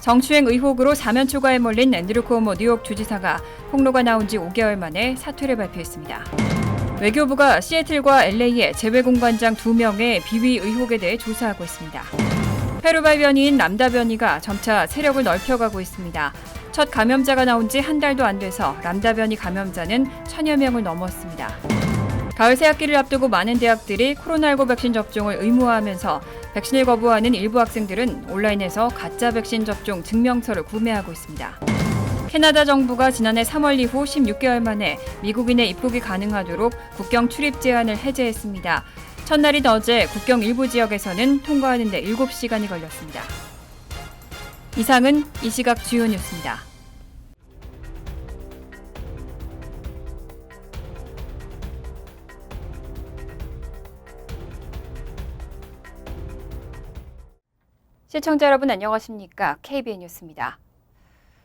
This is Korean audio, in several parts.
성추행 의혹으로 사면 초과에 몰린 앤드류 쿠오모 뉴욕 주지사가 폭로가 나온 지 5개월 만에 사퇴를 발표했습니다. 외교부가 시애틀과 LA의 재외공관장 2명의 비위 의혹에 대해 조사하고 있습니다. 페루발 변이인 람다 변이가 점차 세력을 넓혀가고 있습니다. 첫 감염자가 나온 지 한 달도 안 돼서 람다 변이 감염자는 1000여 명을 넘었습니다. 가을 새학기를 앞두고 많은 대학들이 코로나19 백신 접종을 의무화하면서 백신을 거부하는 일부 학생들은 온라인에서 가짜 백신 접종 증명서를 구매하고 있습니다. 캐나다 정부가 지난해 3월 이후 16개월 만에 미국인의 입국이 가능하도록 국경 출입 제한을 해제했습니다. 첫날인 어제 국경 일부 지역에서는 통과하는 데 7시간이 걸렸습니다. 이상은 이 시각 주요 뉴스입니다. 시청자 여러분 안녕하십니까? KBN 뉴스입니다.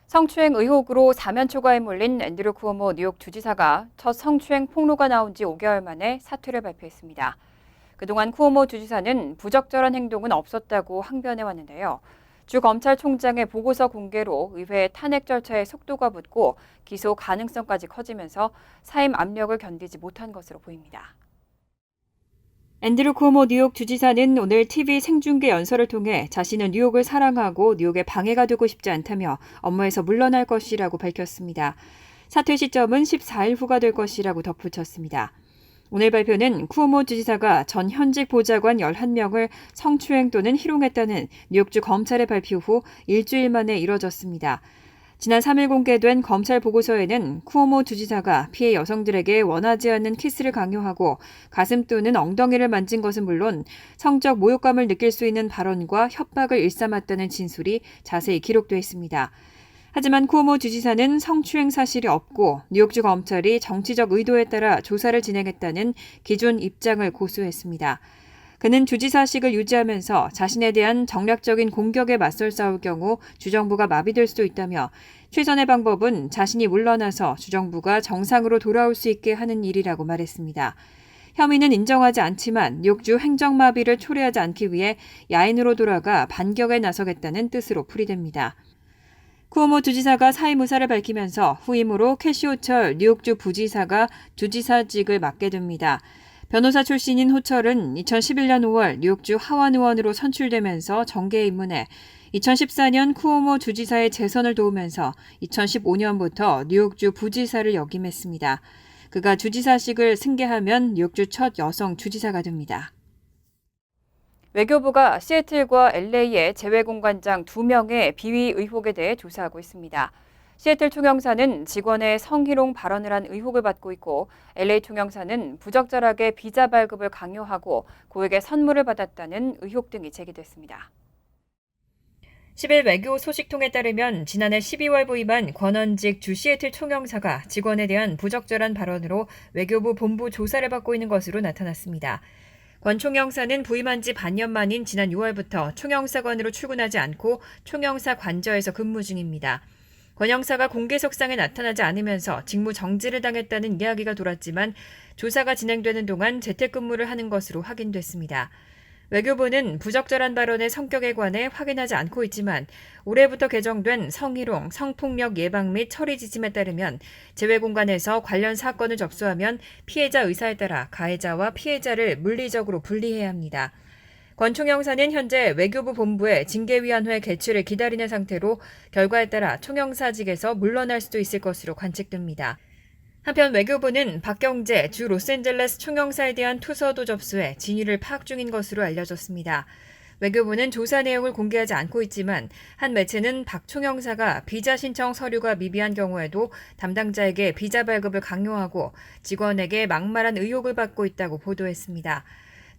성추행 의혹으로 사면 초과에 몰린 앤드류 쿠오모 뉴욕 주지사가 첫 성추행 폭로가 나온 지 5개월 만에 사퇴를 발표했습니다. 그동안 쿠오모 주지사는 부적절한 행동은 없었다고 항변해왔는데요. 주 검찰총장의 보고서 공개로 의회 탄핵 절차에 속도가 붙고 기소 가능성까지 커지면서 사임 압력을 견디지 못한 것으로 보입니다. 앤드류 쿠오모 뉴욕 주지사는 오늘 TV 생중계 연설을 통해 자신은 뉴욕을 사랑하고 뉴욕에 방해가 되고 싶지 않다며 업무에서 물러날 것이라고 밝혔습니다. 사퇴 시점은 14일 후가 될 것이라고 덧붙였습니다. 오늘 발표는 쿠오모 주지사가 전 현직 보좌관 11명을 성추행 또는 희롱했다는 뉴욕주 검찰의 발표 후 일주일 만에 이뤄졌습니다. 지난 3일 공개된 검찰 보고서에는 쿠오모 주지사가 피해 여성들에게 원하지 않는 키스를 강요하고 가슴 또는 엉덩이를 만진 것은 물론 성적 모욕감을 느낄 수 있는 발언과 협박을 일삼았다는 진술이 자세히 기록되어 있습니다. 하지만 쿠오모 주지사는 성추행 사실이 없고 뉴욕주 검찰이 정치적 의도에 따라 조사를 진행했다는 기존 입장을 고수했습니다. 그는 주지사직을 유지하면서 자신에 대한 정략적인 공격에 맞설 싸울 경우 주정부가 마비될 수도 있다며 최선의 방법은 자신이 물러나서 주정부가 정상으로 돌아올 수 있게 하는 일이라고 말했습니다. 혐의는 인정하지 않지만 뉴욕주 행정마비를 초래하지 않기 위해 야인으로 돌아가 반격에 나서겠다는 뜻으로 풀이됩니다. 쿠오모 주지사가 사임 의사를 밝히면서 후임으로 캐시 호철 뉴욕주 부지사가 주지사직을 맡게 됩니다. 변호사 출신인 호철은 2011년 5월 뉴욕주 하원 의원으로 선출되면서 정계에 입문해 2014년 쿠오모 주지사의 재선을 도우면서 2015년부터 뉴욕주 부지사를 역임했습니다. 그가 주지사직을 승계하면 뉴욕주 첫 여성 주지사가 됩니다. 외교부가 시애틀과 LA의 재외공관장 2명의 비위 의혹에 대해 조사하고 있습니다. 시애틀 총영사는 직원의 성희롱 발언을 한 의혹을 받고 있고 LA 총영사는 부적절하게 비자 발급을 강요하고 고액의 선물을 받았다는 의혹 등이 제기됐습니다. 10일 외교 소식통에 따르면 지난해 12월 부임한 권원직 주 시애틀 총영사가 직원에 대한 부적절한 발언으로 외교부 본부 조사를 받고 있는 것으로 나타났습니다. 권 총영사는 부임한 지 반년 만인 지난 6월부터 총영사관으로 출근하지 않고 총영사 관저에서 근무 중입니다. 권 형사가 공개석상에 나타나지 않으면서 직무 정지를 당했다는 이야기가 돌았지만 조사가 진행되는 동안 재택근무를 하는 것으로 확인됐습니다. 외교부는 부적절한 발언의 성격에 관해 확인하지 않고 있지만 올해부터 개정된 성희롱, 성폭력 예방 및 처리 지침에 따르면 재외공간에서 관련 사건을 접수하면 피해자 의사에 따라 가해자와 피해자를 물리적으로 분리해야 합니다. 권 총영사는 현재 외교부 본부의 징계위원회 개최를 기다리는 상태로 결과에 따라 총영사직에서 물러날 수도 있을 것으로 관측됩니다. 한편 외교부는 박경재 주 로스앤젤레스 총영사에 대한 투서도 접수해 진위를 파악 중인 것으로 알려졌습니다. 외교부는 조사 내용을 공개하지 않고 있지만 한 매체는 박 총영사가 비자 신청 서류가 미비한 경우에도 담당자에게 비자 발급을 강요하고 직원에게 막말한 의혹을 받고 있다고 보도했습니다.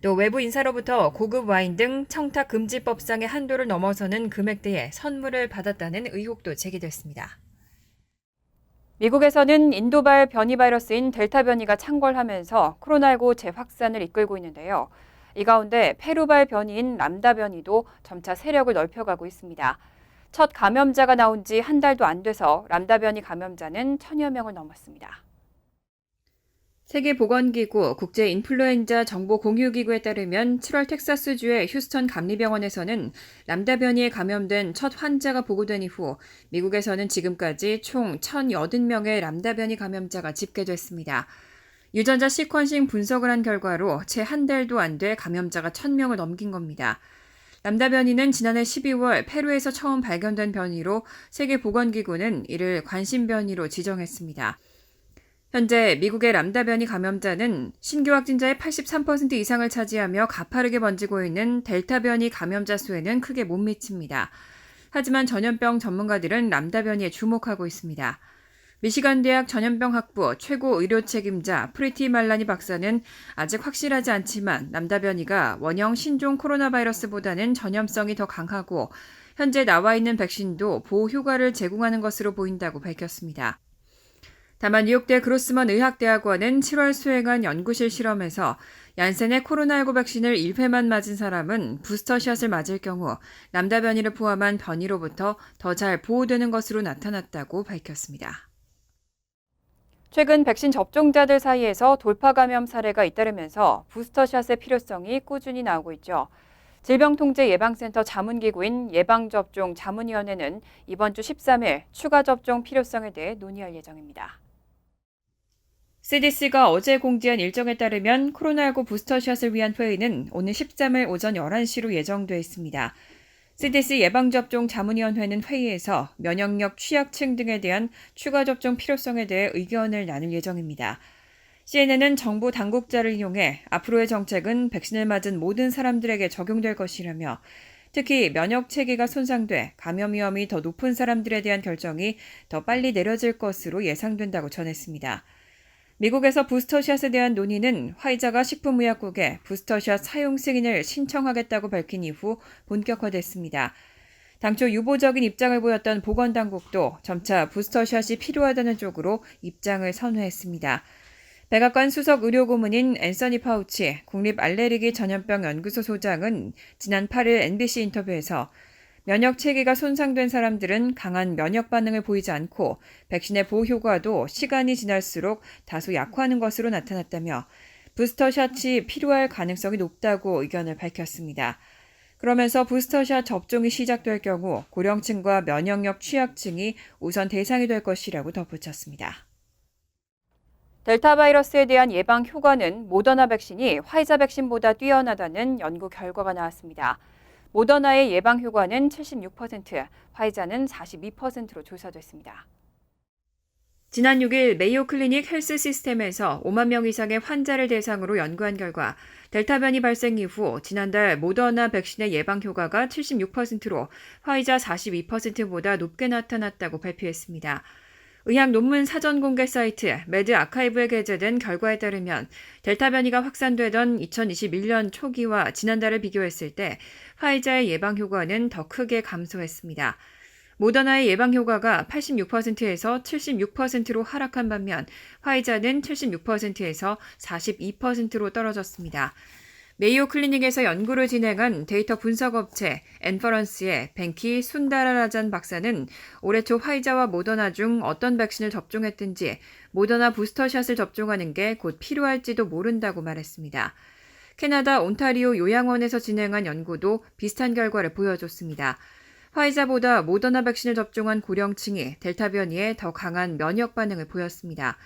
또 외부 인사로부터 고급 와인 등 청탁금지법상의 한도를 넘어서는 금액대의 선물을 받았다는 의혹도 제기됐습니다. 미국에서는 인도발 변이 바이러스인 델타 변이가 창궐하면서 코로나19 재확산을 이끌고 있는데요. 이 가운데 페루발 변이인 람다 변이도 점차 세력을 넓혀가고 있습니다. 첫 감염자가 나온 지 한 달도 안 돼서 람다 변이 감염자는 1000여 명을 넘었습니다. 세계보건기구 국제인플루엔자 정보공유기구에 따르면 7월 텍사스주의 휴스턴 감리병원에서는 람다 변이에 감염된 첫 환자가 보고된 이후 미국에서는 지금까지 총 1,080명의 람다 변이 감염자가 집계됐습니다. 유전자 시퀀싱 분석을 한 결과로 채 한 달도 안 돼 감염자가 1,000명을 넘긴 겁니다. 람다 변이는 지난해 12월 페루에서 처음 발견된 변이로 세계보건기구는 이를 관심 변이로 지정했습니다. 현재 미국의 람다 변이 감염자는 신규 확진자의 83% 이상을 차지하며 가파르게 번지고 있는 델타 변이 감염자 수에는 크게 못 미칩니다. 하지만 전염병 전문가들은 람다 변이에 주목하고 있습니다. 미시간 대학 전염병학부 최고 의료 책임자 프리티 말라니 박사는 아직 확실하지 않지만 람다 변이가 원형 신종 코로나 바이러스보다는 전염성이 더 강하고 현재 나와 있는 백신도 보호 효과를 제공하는 것으로 보인다고 밝혔습니다. 다만 뉴욕대 그로스먼 의학대학원은 7월 수행한 연구실 실험에서 얀센의 코로나19 백신을 1회만 맞은 사람은 부스터샷을 맞을 경우 람다 변이를 포함한 변이로부터 더 잘 보호되는 것으로 나타났다고 밝혔습니다. 최근 백신 접종자들 사이에서 돌파 감염 사례가 잇따르면서 부스터샷의 필요성이 꾸준히 나오고 있죠. 질병통제예방센터 자문기구인 예방접종자문위원회는 이번 주 13일 추가 접종 필요성에 대해 논의할 예정입니다. CDC가 어제 공지한 일정에 따르면 코로나19 부스터샷을 위한 회의는 오늘 13일 오전 11시로 예정돼 있습니다. CDC 예방접종 자문위원회는 회의에서 면역력 취약층 등에 대한 추가 접종 필요성에 대해 의견을 나눌 예정입니다. CNN은 정부 당국자를 이용해 앞으로의 정책은 백신을 맞은 모든 사람들에게 적용될 것이라며 특히 면역 체계가 손상돼 감염 위험이 더 높은 사람들에 대한 결정이 더 빨리 내려질 것으로 예상된다고 전했습니다. 미국에서 부스터샷에 대한 논의는 화이자가 식품의약국에 부스터샷 사용 승인을 신청하겠다고 밝힌 이후 본격화됐습니다. 당초 유보적인 입장을 보였던 보건당국도 점차 부스터샷이 필요하다는 쪽으로 입장을 선회했습니다. 백악관 수석 의료고문인 앤서니 파우치 국립알레르기 전염병 연구소 소장은 지난 8일 NBC 인터뷰에서 면역 체계가 손상된 사람들은 강한 면역 반응을 보이지 않고 백신의 보호 효과도 시간이 지날수록 다소 약화하는 것으로 나타났다며 부스터샷이 필요할 가능성이 높다고 의견을 밝혔습니다. 그러면서 부스터샷 접종이 시작될 경우 고령층과 면역력 취약층이 우선 대상이 될 것이라고 덧붙였습니다. 델타 바이러스에 대한 예방 효과는 모더나 백신이 화이자 백신보다 뛰어나다는 연구 결과가 나왔습니다. 모더나의 예방 효과는 76%, 화이자는 42%로 조사됐습니다. 지난 6일 메이오 클리닉 헬스 시스템에서 5만 명 이상의 환자를 대상으로 연구한 결과 델타 변이 발생 이후 지난달 모더나 백신의 예방 효과가 76%로 화이자 42%보다 높게 나타났다고 발표했습니다. 의학 논문 사전 공개 사이트 매드 아카이브에 게재된 결과에 따르면 델타 변이가 확산되던 2021년 초기와 지난달을 비교했을 때 화이자의 예방 효과는 더 크게 감소했습니다. 모더나의 예방 효과가 86%에서 76%로 하락한 반면 화이자는 76%에서 42%로 떨어졌습니다. 메이오 클리닉에서 연구를 진행한 데이터 분석 업체 엔퍼런스의 벤키 순다라라잔 박사는 올해 초 화이자와 모더나 중 어떤 백신을 접종했든지 모더나 부스터샷을 접종하는 게 곧 필요할지도 모른다고 말했습니다. 캐나다 온타리오 요양원에서 진행한 연구도 비슷한 결과를 보여줬습니다. 화이자보다 모더나 백신을 접종한 고령층이 델타 변이에 더 강한 면역 반응을 보였습니다.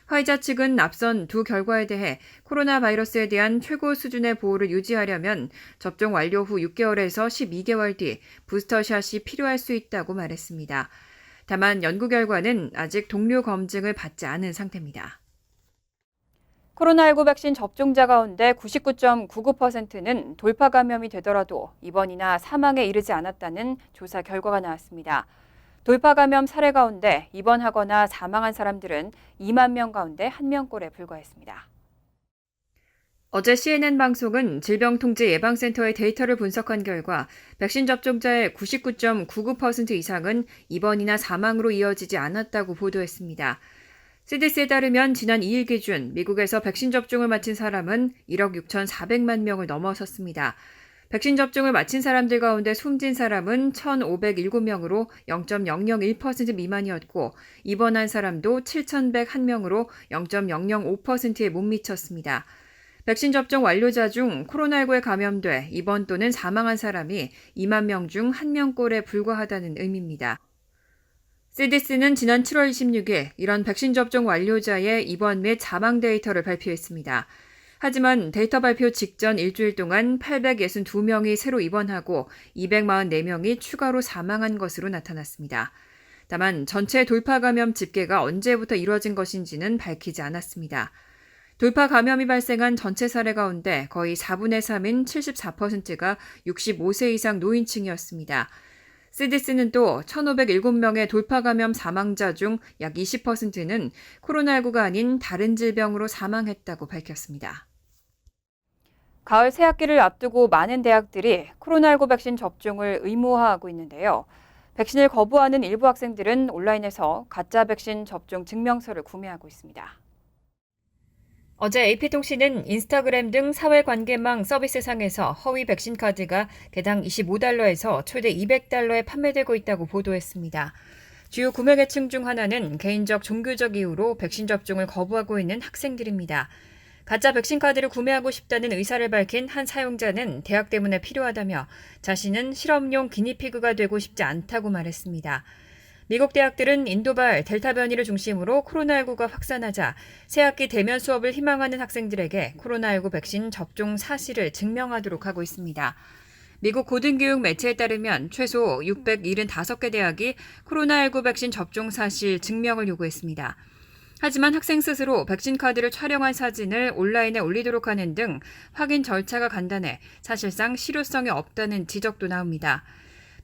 화이자 측은 앞선 두 결과에 대해 코로나 바이러스에 대한 최고 수준의 보호를 유지하려면 접종 완료 후 6개월에서 12개월 뒤 부스터샷이 필요할 수 있다고 말했습니다. 다만 연구 결과는 아직 동료 검증을 받지 않은 상태입니다. 코로나19 백신 접종자 가운데 99.99%는 돌파 감염이 되더라도 입원이나 사망에 이르지 않았다는 조사 결과가 나왔습니다. 돌파 감염 사례 가운데 입원하거나 사망한 사람들은 2만 명 가운데 1명꼴에 불과했습니다. 어제 CNN 방송은 질병통제예방센터의 데이터를 분석한 결과 백신 접종자의 99.99% 이상은 입원이나 사망으로 이어지지 않았다고 보도했습니다. CDC에 따르면 지난 2일 기준 미국에서 백신 접종을 마친 사람은 1억 6,400만 명을 넘어섰습니다. 백신 접종을 마친 사람들 가운데 숨진 사람은 1,507명으로 0.001% 미만이었고 입원한 사람도 7,101명으로 0.005%에 못 미쳤습니다. 백신 접종 완료자 중 코로나19에 감염돼 입원 또는 사망한 사람이 2만 명 중 1명꼴에 불과하다는 의미입니다. CDC는 지난 7월 26일 이런 백신 접종 완료자의 입원 및 사망 데이터를 발표했습니다. 하지만 데이터 발표 직전 일주일 동안 862명이 새로 입원하고 244명이 추가로 사망한 것으로 나타났습니다. 다만 전체 돌파 감염 집계가 언제부터 이루어진 것인지는 밝히지 않았습니다. 돌파 감염이 발생한 전체 사례 가운데 거의 4분의 3인 74%가 65세 이상 노인층이었습니다. CDC는 또 1,507명의 돌파 감염 사망자 중 약 20%는 코로나19가 아닌 다른 질병으로 사망했다고 밝혔습니다. 가을 새학기를 앞두고 많은 대학들이 코로나19 백신 접종을 의무화하고 있는데요. 백신을 거부하는 일부 학생들은 온라인에서 가짜 백신 접종 증명서를 구매하고 있습니다. 어제 AP통신은 인스타그램 등 사회관계망 서비스상에서 허위 백신 카드가 개당 25달러에서 최대 200달러에 판매되고 있다고 보도했습니다. 주요 구매 계층 중 하나는 개인적 종교적 이유로 백신 접종을 거부하고 있는 학생들입니다. 가짜 백신 카드를 구매하고 싶다는 의사를 밝힌 한 사용자는 대학 때문에 필요하다며 자신은 실험용 기니피그가 되고 싶지 않다고 말했습니다. 미국 대학들은 인도발 델타 변이를 중심으로 코로나19가 확산하자 새학기 대면 수업을 희망하는 학생들에게 코로나19 백신 접종 사실을 증명하도록 하고 있습니다. 미국 고등교육 매체에 따르면 최소 675개 대학이 코로나19 백신 접종 사실 증명을 요구했습니다. 하지만 학생 스스로 백신 카드를 촬영한 사진을 온라인에 올리도록 하는 등 확인 절차가 간단해 사실상 실효성이 없다는 지적도 나옵니다.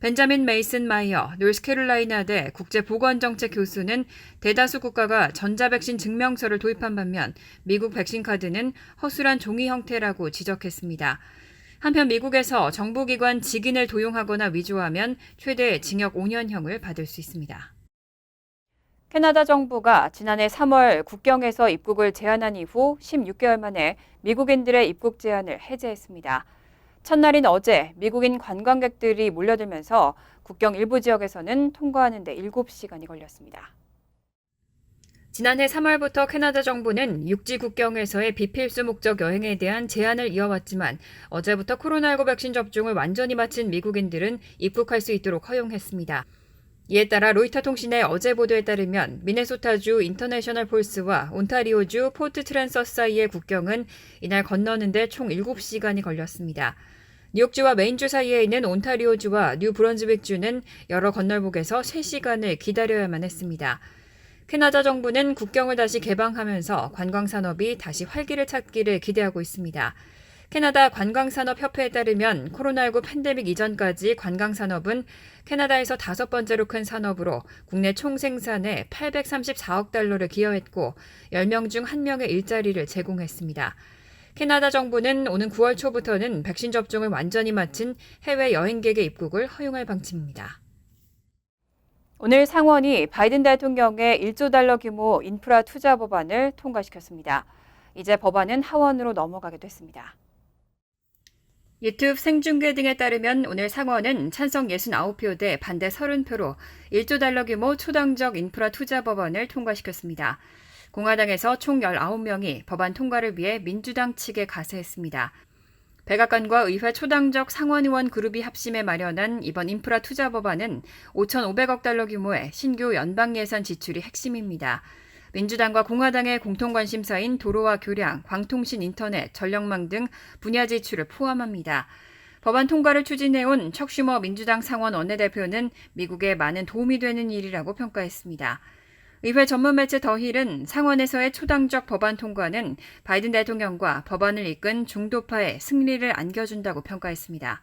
벤자민 메이슨 마이어 노스캐롤라이나대 국제보건정책 교수는 대다수 국가가 전자백신 증명서를 도입한 반면 미국 백신 카드는 허술한 종이 형태라고 지적했습니다. 한편 미국에서 정부기관 직인을 도용하거나 위조하면 최대 징역 5년형을 받을 수 있습니다. 캐나다 정부가 지난해 3월 국경에서 입국을 제한한 이후 16개월 만에 미국인들의 입국 제한을 해제했습니다. 첫날인 어제 미국인 관광객들이 몰려들면서 국경 일부 지역에서는 통과하는 데 7시간이 걸렸습니다. 지난해 3월부터 캐나다 정부는 육지 국경에서의 비필수 목적 여행에 대한 제한을 이어왔지만 어제부터 코로나19 백신 접종을 완전히 마친 미국인들은 입국할 수 있도록 허용했습니다. 이에 따라 로이터 통신의 어제 보도에 따르면 미네소타주 인터내셔널 폴스와 온타리오주 포트 트랜서 사이의 국경은 이날 건너는데 총 7시간이 걸렸습니다. 뉴욕주와 메인주 사이에 있는 온타리오주와 뉴 브런즈윅주는 여러 건널목에서 3시간을 기다려야만 했습니다. 캐나다 정부는 국경을 다시 개방하면서 관광산업이 다시 활기를 찾기를 기대하고 있습니다. 캐나다 관광산업협회에 따르면 코로나19 팬데믹 이전까지 관광산업은 캐나다에서 5번째로 큰 산업으로 국내 총생산에 834억 달러를 기여했고 10명 중 1명의 일자리를 제공했습니다. 캐나다 정부는 오는 9월 초부터는 백신 접종을 완전히 마친 해외 여행객의 입국을 허용할 방침입니다. 오늘 상원이 바이든 대통령의 1조 달러 규모 인프라 투자 법안을 통과시켰습니다. 이제 법안은 하원으로 넘어가게 됐습니다. 유튜브 생중계 등에 따르면 오늘 상원은 찬성 69표 대 반대 30표로 1조 달러 규모 초당적 인프라 투자 법안을 통과시켰습니다. 공화당에서 총 19명이 법안 통과를 위해 민주당 측에 가세했습니다. 백악관과 의회 초당적 상원의원 그룹이 합심해 마련한 이번 인프라 투자 법안은 5,500억 달러 규모의 신규 연방 예산 지출이 핵심입니다. 민주당과 공화당의 공통관심사인 도로와 교량, 광통신 인터넷, 전력망 등 분야 지출을 포함합니다. 법안 통과를 추진해온 척 슈머 민주당 상원 원내대표는 미국에 많은 도움이 되는 일이라고 평가했습니다. 의회 전문 매체 더힐은 상원에서의 초당적 법안 통과는 바이든 대통령과 법안을 이끈 중도파에 승리를 안겨준다고 평가했습니다.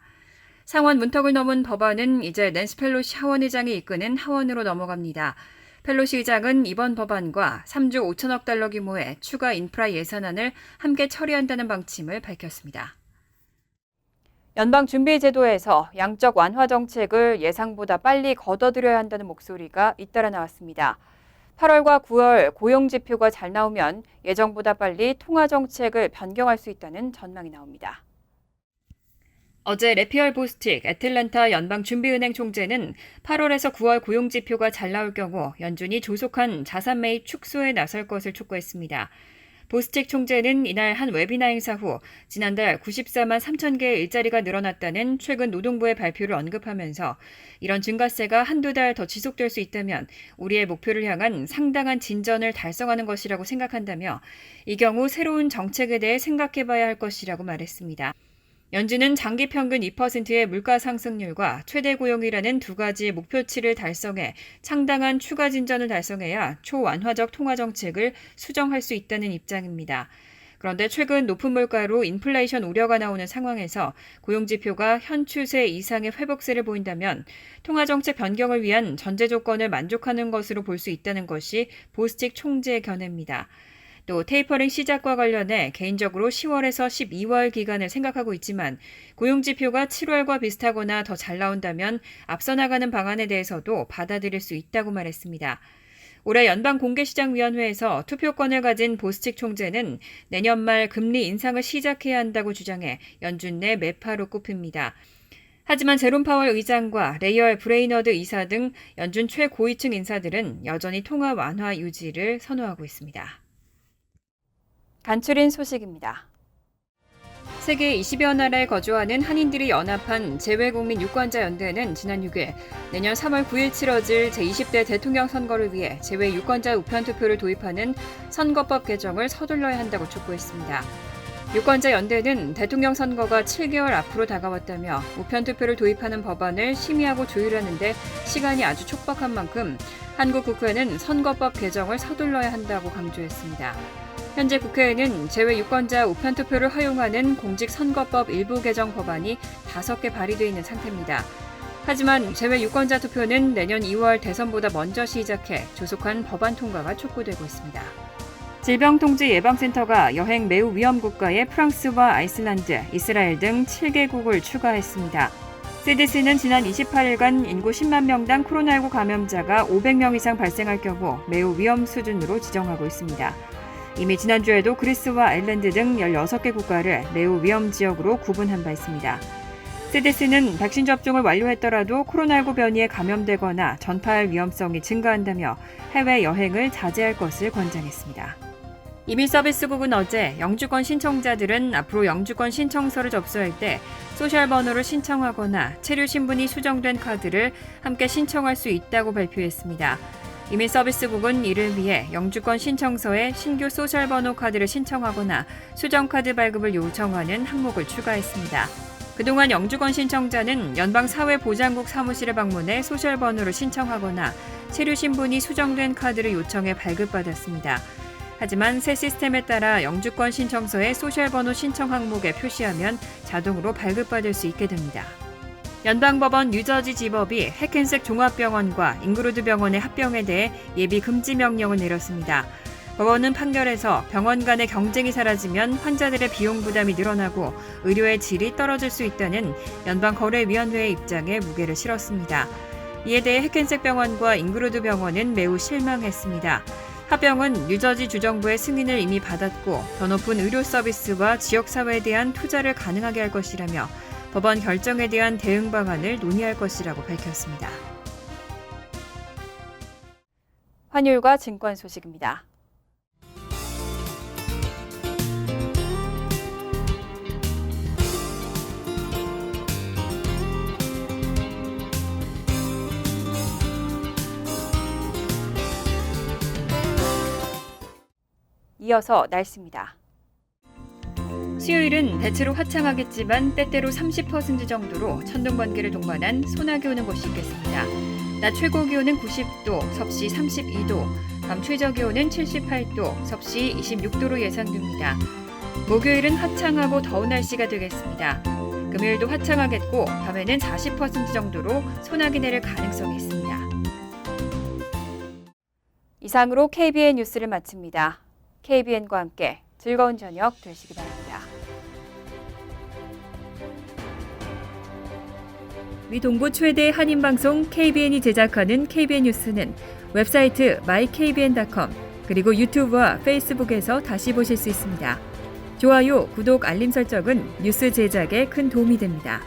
상원 문턱을 넘은 법안은 이제 낸시 펠로시 하원의장이 이끄는 하원으로 넘어갑니다. 펠로시 의장은 이번 법안과 3조 5천억 달러 규모의 추가 인프라 예산안을 함께 처리한다는 방침을 밝혔습니다. 연방준비제도에서 양적 완화 정책을 예상보다 빨리 걷어들여야 한다는 목소리가 잇따라 나왔습니다. 8월과 9월 고용지표가 잘 나오면 예정보다 빨리 통화 정책을 변경할 수 있다는 전망이 나옵니다. 어제 래피얼 보스틱 애틀랜타 연방준비은행 총재는 8월에서 9월 고용지표가 잘 나올 경우 연준이 조속한 자산 매입 축소에 나설 것을 촉구했습니다. 보스틱 총재는 이날 한 웨비나 행사 후 지난달 94만 3천 개의 일자리가 늘어났다는 최근 노동부의 발표를 언급하면서 이런 증가세가 한두 달 더 지속될 수 있다면 우리의 목표를 향한 상당한 진전을 달성하는 것이라고 생각한다며 이 경우 새로운 정책에 대해 생각해봐야 할 것이라고 말했습니다. 연준은 장기 평균 2%의 물가 상승률과 최대 고용이라는 두 가지 목표치를 달성해 상당한 추가 진전을 달성해야 초완화적 통화 정책을 수정할 수 있다는 입장입니다. 그런데 최근 높은 물가로 인플레이션 우려가 나오는 상황에서 고용지표가 현 추세 이상의 회복세를 보인다면 통화정책 변경을 위한 전제 조건을 만족하는 것으로 볼 수 있다는 것이 보스틱 총재의 견해입니다. 또 테이퍼링 시작과 관련해 개인적으로 10월에서 12월 기간을 생각하고 있지만 고용지표가 7월과 비슷하거나 더 잘 나온다면 앞서 나가는 방안에 대해서도 받아들일 수 있다고 말했습니다. 올해 연방공개시장위원회에서 투표권을 가진 보스틱 총재는 내년 말 금리 인상을 시작해야 한다고 주장해 연준 내 매파로 꼽힙니다. 하지만 제롬 파월 의장과 레이얼 브레이너드 이사 등 연준 최고위층 인사들은 여전히 통화 완화 유지를 선호하고 있습니다. 간추린 소식입니다. 세계 20여 나라에 거주하는 한인들이 연합한 재외국민 유권자연대는 지난 6일 내년 3월 9일 치러질 제20대 대통령 선거를 위해 재외 유권자 우편투표를 도입하는 선거법 개정을 서둘러야 한다고 촉구했습니다. 유권자연대는 대통령 선거가 7개월 앞으로 다가왔다며 우편투표를 도입하는 법안을 심의하고 조율하는 데 시간이 아주 촉박한 만큼 한국 국회는 선거법 개정을 서둘러야 한다고 강조했습니다. 현재 국회에는 재외 유권자 우편투표를 허용하는 공직선거법 일부 개정 법안이 5개 발의돼 있는 상태입니다. 하지만 재외 유권자 투표는 내년 2월 대선보다 먼저 시작해 조속한 법안 통과가 촉구되고 있습니다. 질병통제예방센터가 여행 매우 위험 국가에 프랑스와 아이슬란드, 이스라엘 등 7개국을 추가했습니다. CDC는 지난 28일간 인구 10만 명당 코로나19 감염자가 500명 이상 발생할 경우 매우 위험 수준으로 지정하고 있습니다. 이미 지난주에도 그리스와 아일랜드 등 16개 국가를 매우 위험 지역으로 구분한 바 있습니다. CDC는 백신 접종을 완료했더라도 코로나19 변이에 감염되거나 전파할 위험성이 증가한다며 해외 여행을 자제할 것을 권장했습니다. 이민서비스국은 어제 영주권 신청자들은 앞으로 영주권 신청서를 접수할 때 소셜 번호를 신청하거나 체류 신분이 수정된 카드를 함께 신청할 수 있다고 발표했습니다. 이민서비스국은 이를 위해 영주권 신청서에 신규 소셜번호 카드를 신청하거나 수정카드 발급을 요청하는 항목을 추가했습니다. 그동안 영주권 신청자는 연방사회보장국 사무실에 방문해 소셜번호를 신청하거나 체류 신분이 수정된 카드를 요청해 발급받았습니다. 하지만 새 시스템에 따라 영주권 신청서에 소셜번호 신청 항목에 표시하면 자동으로 발급받을 수 있게 됩니다. 연방법원 뉴저지 지법이 해켄색 종합병원과 잉그루드 병원의 합병에 대해 예비 금지 명령을 내렸습니다. 법원은 판결에서 병원 간의 경쟁이 사라지면 환자들의 비용 부담이 늘어나고 의료의 질이 떨어질 수 있다는 연방거래위원회의 입장에 무게를 실었습니다. 이에 대해 해켄색 병원과 잉그루드 병원은 매우 실망했습니다. 합병은 뉴저지 주정부의 승인을 이미 받았고 더 높은 의료 서비스와 지역사회에 대한 투자를 가능하게 할 것이라며 법원 결정에 대한 대응 방안을 논의할 것이라고 밝혔습니다. 환율과 증권 소식입니다. 이어서 날씨입니다. 수요일은 대체로 화창하겠지만 때때로 30% 정도로 천둥 번개를 동반한 소나기 오는 곳이 있겠습니다. 낮 최고 기온은 90도, 섭씨 32도, 밤 최저 기온은 78도, 섭씨 26도로 예상됩니다. 목요일은 화창하고 더운 날씨가 되겠습니다. 금요일도 화창하겠고 밤에는 40% 정도로 소나기 내릴 가능성이 있습니다. 이상으로 KBN 뉴스를 마칩니다. KBN과 함께 즐거운 저녁 되시기 바랍니다. 미 동부 최대 한인방송 KBN이 제작하는 KBN 뉴스는 웹사이트 mykbn.com 그리고 유튜브와 페이스북에서 다시 보실 수 있습니다. 좋아요, 구독, 알림 설정은 뉴스 제작에 큰 도움이 됩니다.